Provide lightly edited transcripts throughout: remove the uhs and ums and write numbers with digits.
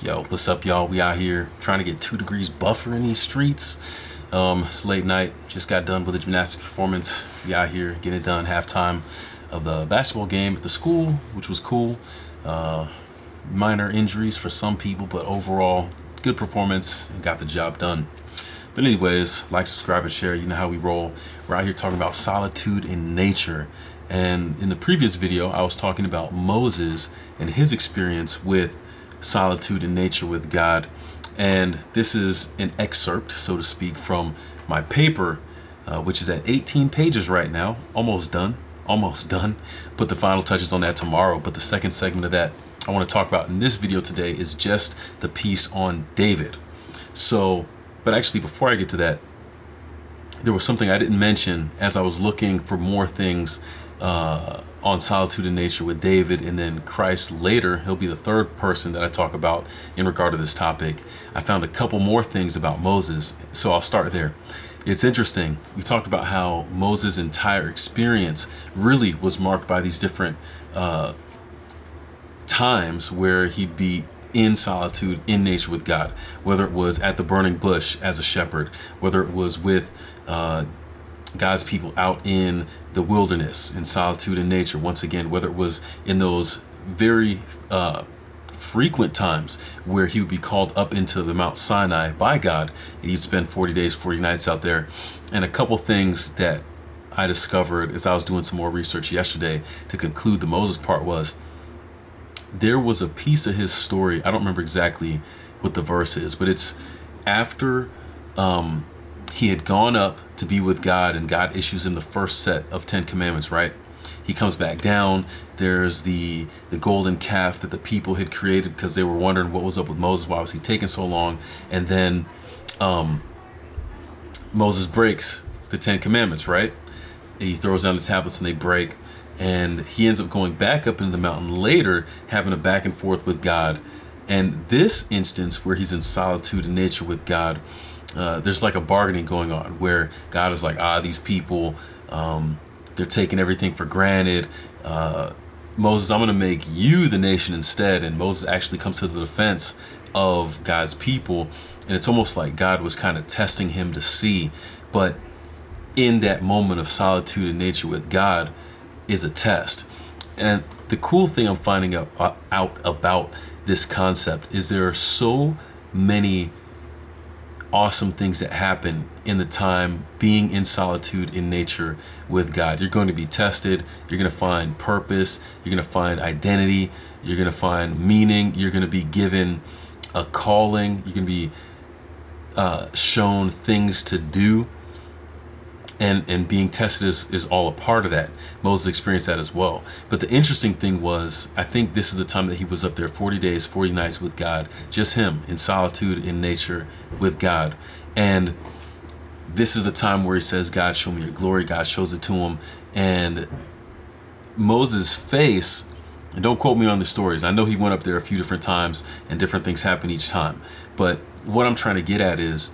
Yo, what's up, y'all? We out here trying to get 2 degrees buffer in these streets. It's late night. Just got done with a gymnastics performance. We out here getting it done. Halftime of the basketball game at the school, which was cool. Minor injuries for some people, but overall, good performance and got the job done. But anyways, like, subscribe, and share. You know how we roll. We're out here talking about solitude in nature. And in the previous video, I was talking about Moses and his experience with solitude in nature with God. And this is an excerpt, so to speak, from my paper, which is at 18 pages right now. Almost done. Almost done. Put the final touches on that tomorrow. But the second segment of that I want to talk about in this video today is just the piece on David. But actually, before I get to that, there was something I didn't mention as I was looking for more things on solitude in nature with David, and then Christ later. He'll be the third person that I talk about in regard to this topic. I found a couple more things about Moses, so I'll start there. It's interesting. We talked about how Moses' entire experience really was marked by these different times where he'd be in solitude in nature with God, whether it was at the burning bush as a shepherd, whether it was with God's people out in the wilderness in solitude in nature, once again, whether it was in those very frequent times where he would be called up into the Mount Sinai by God, and he'd spend 40 days, 40 nights out there. And a couple things that I discovered as I was doing some more research yesterday to conclude the Moses part was there was a piece of his story. I don't remember exactly what the verse is, but it's after he had gone up to be with God, and God issues him the first set of 10 commandments, right? He comes back down. There's the golden calf that the people had created because they were wondering what was up with Moses. Why was he taking so long? And then Moses breaks the 10 commandments, right? He throws down the tablets and they break. And he ends up going back up into the mountain later, having a back and forth with God. And this instance where he's in solitude in nature with God, there's like a bargaining going on where God is like, these people, they're taking everything for granted. Moses, I'm going to make you the nation instead. And Moses actually comes to the defense of God's people. And it's almost like God was kind of testing him to see. But in that moment of solitude in nature with God is a test. And the cool thing I'm finding out about this concept is there are so many awesome things that happen in the time being in solitude in nature with God. You're going to be tested. You're going to find purpose. You're going to find identity. You're going to find meaning. You're going to be given a calling. You're going to be shown things to do. And being tested is all a part of that. Moses experienced that as well. But the interesting thing was, I think this is the time that he was up there 40 days, 40 nights with God, just him in solitude in nature with God. And this is the time where he says, God, show me your glory. God shows it to him. And Moses' face, and don't quote me on the stories. I know he went up there a few different times and different things happen each time. But what I'm trying to get at is,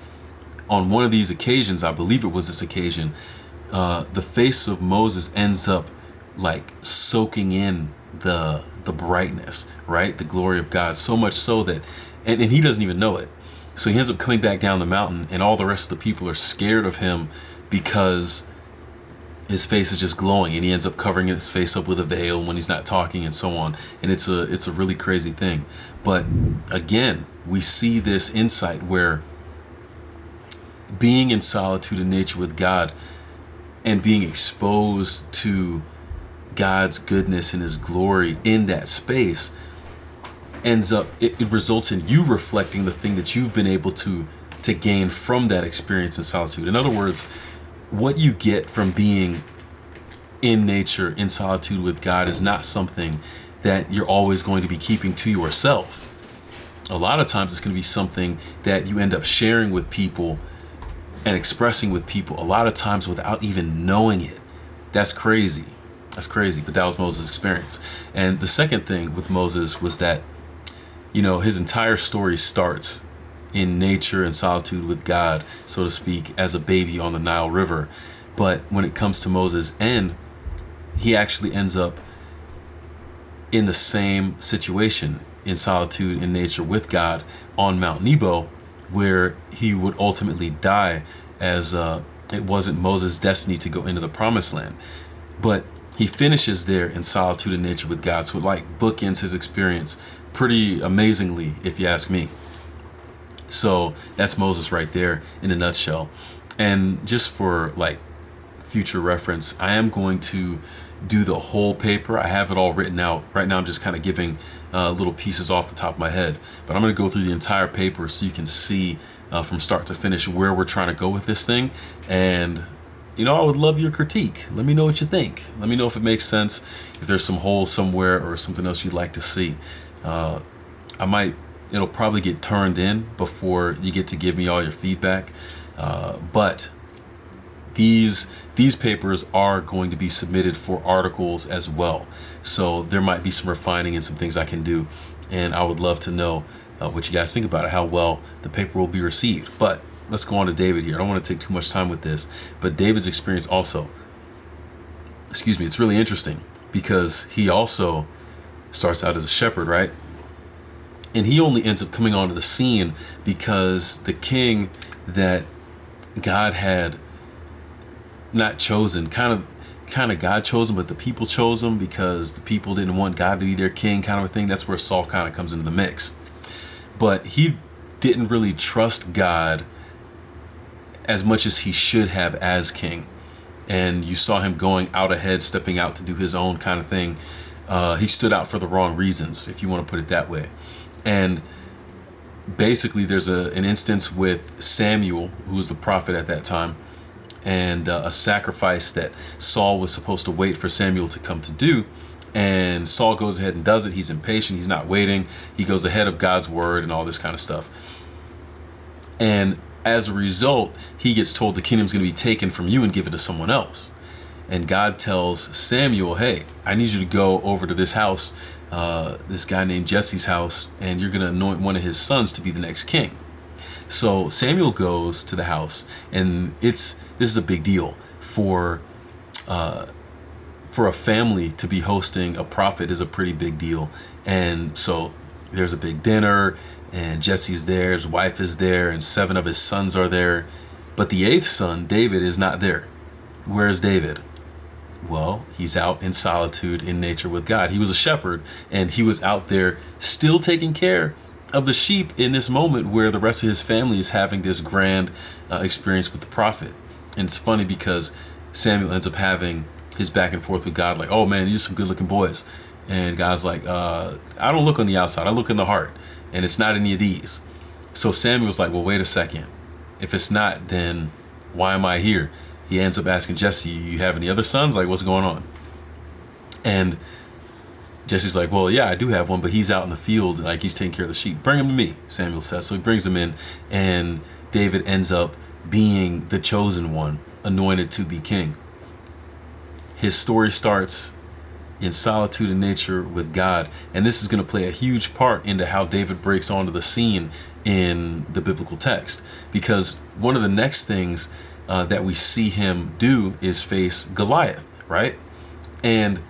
on one of these occasions, I believe it was this occasion, the face of Moses ends up like soaking in the brightness, right? The glory of God, so much so that, and he doesn't even know it. So he ends up coming back down the mountain, and all the rest of the people are scared of him because his face is just glowing, and he ends up covering his face up with a veil when he's not talking and so on. And it's a really crazy thing. But again, we see this insight where being in solitude in nature with God and being exposed to God's goodness and his glory in that space it results in you reflecting the thing that you've been able to gain from that experience in solitude. In other words, what you get from being in nature in solitude with God is not something that you're always going to be keeping to yourself. A lot of times it's going to be something that you end up sharing with people and expressing with people, a lot of times without even knowing it. That's crazy. That's crazy. But that was Moses' experience. And the second thing with Moses was that, his entire story starts in nature and solitude with God, so to speak, as a baby on the Nile River. But when it comes to Moses' end, he actually ends up in the same situation in solitude in nature with God on Mount Nebo, where he would ultimately die, as it wasn't Moses' destiny to go into the promised land. But he finishes there in solitude in nature with God. So it like bookends his experience pretty amazingly, if you ask me. So that's Moses right there in a nutshell. And just for like future reference, I am going to do the whole paper. I have it all written out. Right now I'm just kind of giving little pieces off the top of my head, but I'm going to go through the entire paper so you can see from start to finish where we're trying to go with this thing. And I would love your critique. Let me know what you think. Let me know if it makes sense, if there's some holes somewhere or something else you'd like to see. It'll probably get turned in before you get to give me all your feedback. But these papers are going to be submitted for articles as well. So there might be some refining and some things I can do. And I would love to know what you guys think about it, how well the paper will be received. But let's go on to David here. I don't want to take too much time with this, but David's experience also, it's really interesting because he also starts out as a shepherd, right? And he only ends up coming onto the scene because the king that God had not chosen, kind of God chose him, but the people chose him because the people didn't want God to be their king, kind of a thing. That's where Saul kind of comes into the mix. But he didn't really trust God as much as he should have as king. And you saw him going out ahead, stepping out to do his own kind of thing. He stood out for the wrong reasons, if you want to put it that way. And basically there's an instance with Samuel, who was the prophet at that time, and a sacrifice that Saul was supposed to wait for Samuel to come to do. And Saul goes ahead and does it. He's impatient. He's not waiting. He goes ahead of God's word and all this kind of stuff. And as a result, he gets told the kingdom's going to be taken from you and given to someone else. And God tells Samuel, hey, I need you to go over to this house, this guy named Jesse's house, and you're going to anoint one of his sons to be the next king. So Samuel goes to the house, and this is a big deal for a family to be hosting a prophet is a pretty big deal. And so there's a big dinner, and Jesse's there, his wife is there, and 7 of his sons are there. But the 8th son, David, is not there. Where's David? Well, he's out in solitude in nature with God. He was a shepherd, and he was out there still taking care of the sheep in this moment where the rest of his family is having this grand experience with the prophet. And it's funny because Samuel ends up having his back and forth with God, like, oh man, these are some good looking boys. And God's like, I don't look on the outside, I look in the heart. And it's not any of these. So Samuel's like, well, wait a second. If it's not, then why am I here? He ends up asking Jesse, you have any other sons? Like, what's going on? And Jesse's like, well, yeah, I do have one, but he's out in the field, like he's taking care of the sheep. Bring him to me, Samuel says. So he brings him in, and David ends up being the chosen one, anointed to be king. His story starts in solitude in nature with God, and this is going to play a huge part into how David breaks onto the scene in the biblical text, because one of the next things that we see him do is face Goliath, right? And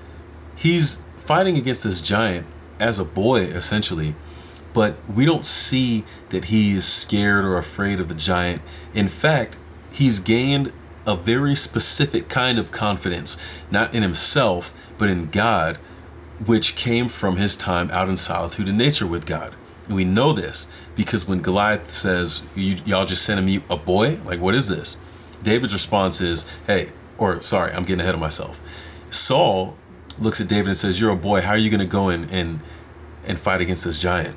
he's fighting against this giant as a boy, essentially, but we don't see that he is scared or afraid of the giant. In fact, he's gained a very specific kind of confidence, not in himself, but in God, which came from his time out in solitude in nature with God. And we know this because when Goliath says, y'all just sending me a boy? Like, what is this? David's response is, I'm getting ahead of myself. Saul looks at David and says, you're a boy. How are you going to go in and fight against this giant?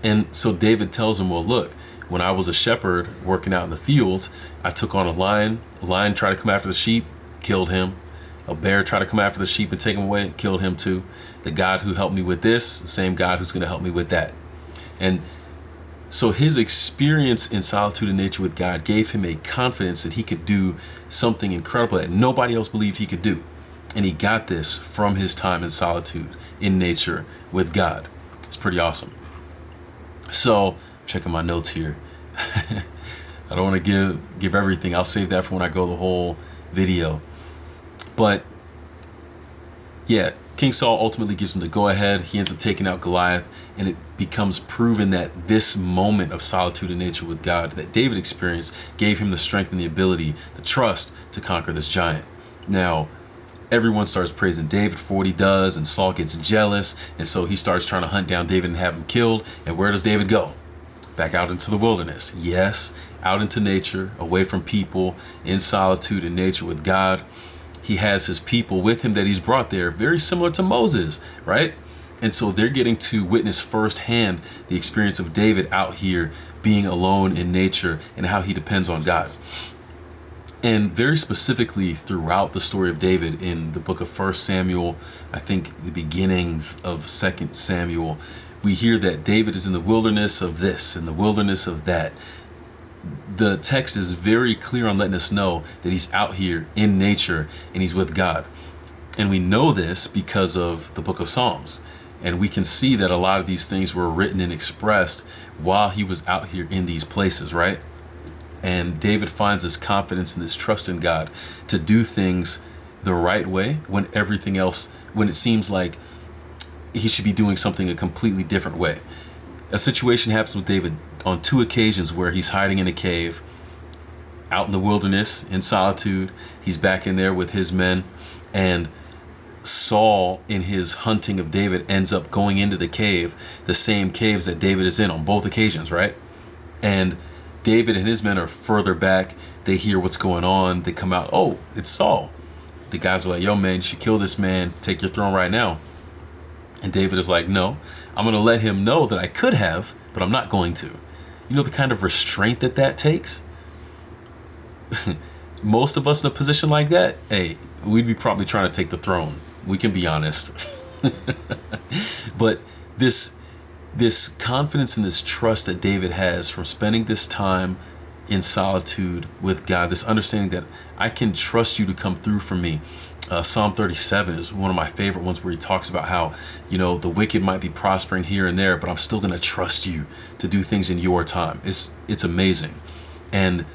And so David tells him, well, look, when I was a shepherd working out in the fields, I took on a lion. A lion tried to come after the sheep, killed him. A bear tried to come after the sheep and take him away, killed him too. The God who helped me with this, the same God who's going to help me with that. And so his experience in solitude and nature with God gave him a confidence that he could do something incredible that nobody else believed he could do. And he got this from his time in solitude in nature with God. It's pretty awesome. So, checking my notes here. I don't want to give everything. I'll save that for when I go the whole video. But yeah, King Saul ultimately gives him the go-ahead. He ends up taking out Goliath, and it becomes proven that this moment of solitude in nature with God that David experienced gave him the strength and the ability, the trust to conquer this giant. Now, everyone starts praising David for what he does, and Saul gets jealous, and so he starts trying to hunt down David and have him killed. And where does David go? Back out into the wilderness. Yes, out into nature, away from people, in solitude in nature with God. He has his people with him that he's brought there, very similar to Moses, right? And so they're getting to witness firsthand the experience of David out here being alone in nature and how he depends on God. And very specifically throughout the story of David in the book of 1 Samuel, I think the beginnings of 2 Samuel, we hear that David is in the wilderness of this and the wilderness of that. The text is very clear on letting us know that he's out here in nature and he's with God. And we know this because of the book of Psalms. And we can see that a lot of these things were written and expressed while he was out here in these places, right? And David finds this confidence and this trust in God to do things the right way when everything else, when it seems like he should be doing something a completely different way. A situation happens with David on 2 occasions where he's hiding in a cave, out in the wilderness, in solitude. He's back in there with his men, and Saul, in his hunting of David, ends up going into the cave, the same caves that David is in on both occasions, right? And David and his men are further back. They hear what's going on. They come out, oh, it's Saul. The guys are like, yo, man, you should kill this man. Take your throne right now. And David is like, no, I'm going to let him know that I could have, but I'm not going to. You know the kind of restraint that takes? Most of us in a position like that, hey, we'd be probably trying to take the throne. We can be honest. But this confidence and this trust that David has from spending this time in solitude with God, this understanding that I can trust you to come through for me. Psalm 37 is one of my favorite ones where he talks about how, you know, the wicked might be prospering here and there, but I'm still going to trust you to do things in your time. It's amazing. And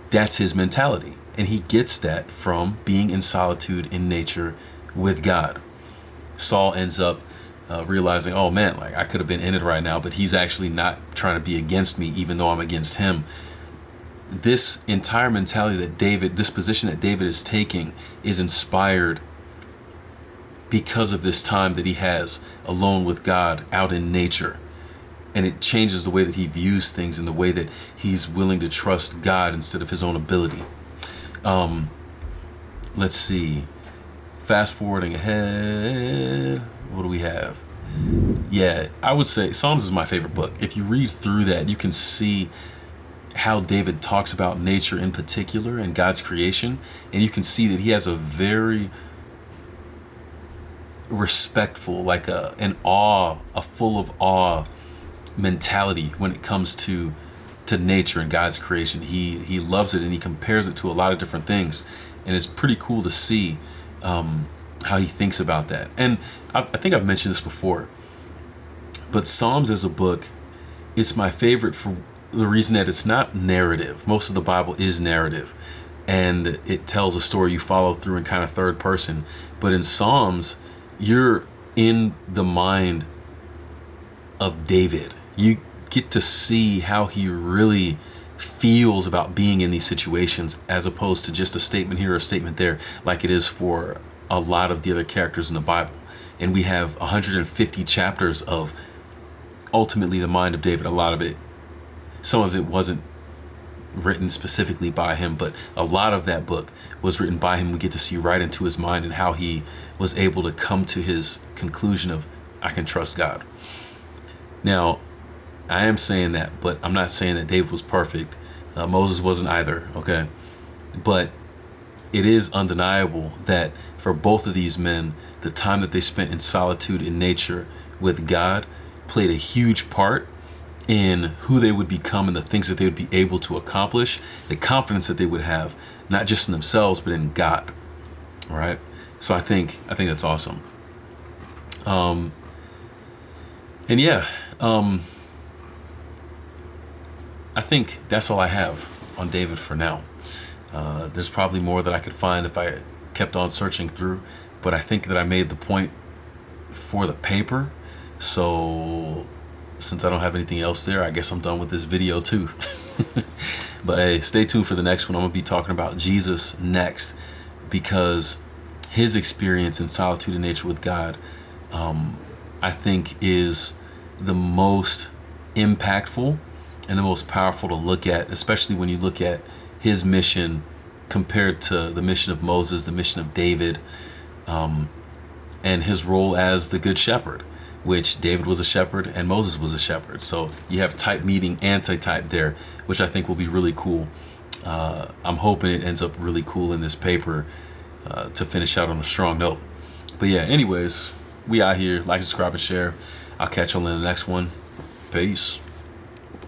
that's his mentality. And he gets that from being in solitude in nature with God. Saul ends up realizing, oh man, like I could have been in it right now, but he's actually not trying to be against me, even though I'm against him. This entire mentality that David, this position that David is taking, is inspired because of this time that he has alone with God out in nature. And it changes the way that he views things and the way that he's willing to trust God instead of his own ability. Let's see. Fast forwarding ahead. What do we have? Yeah, I would say Psalms is my favorite book. If you read through that, you can see how David talks about nature in particular and God's creation. And you can see that he has a very respectful, like a full of awe mentality when it comes to nature and God's creation. He loves it and he compares it to a lot of different things. And it's pretty cool to see how he thinks about that. And I think I've mentioned this before, but Psalms as a book, it's my favorite for the reason that it's not narrative. Most of the Bible is narrative, and it tells a story you follow through in kind of third person. But in Psalms, you're in the mind of David. You get to see how he really feels about being in these situations, as opposed to just a statement here or a statement there, like it is for a lot of the other characters in the Bible. And we have 150 chapters of ultimately the mind of David. A lot of it, some of it wasn't written specifically by him, but a lot of that book was written by him. We get to see right into his mind and how he was able to come to his conclusion of, I can trust God. Now, I am saying that, but I'm not saying that David was perfect. Moses wasn't either, okay? But it is undeniable that for both of these men, the time that they spent in solitude in nature with God played a huge part in who they would become and the things that they would be able to accomplish, the confidence that they would have, not just in themselves, but in God. All right. So I think that's awesome. And yeah, I think that's all I have on David for now. There's probably more that I could find if I kept on searching through, but I think that I made the point for the paper. So since I don't have anything else there, I guess I'm done with this video too. But hey, stay tuned for the next one. I'm gonna be talking about Jesus next, because his experience in solitude and nature with God, I think, is the most impactful and the most powerful to look at, especially when you look at his mission compared to the mission of Moses, the mission of David, and his role as the good shepherd, which David was a shepherd and Moses was a shepherd. So you have type meeting anti-type there, which I think will be really cool. I'm hoping it ends up really cool in this paper to finish out on a strong note. But yeah, anyways, we out here. Like, subscribe, and share. I'll catch y'all in the next one. Peace.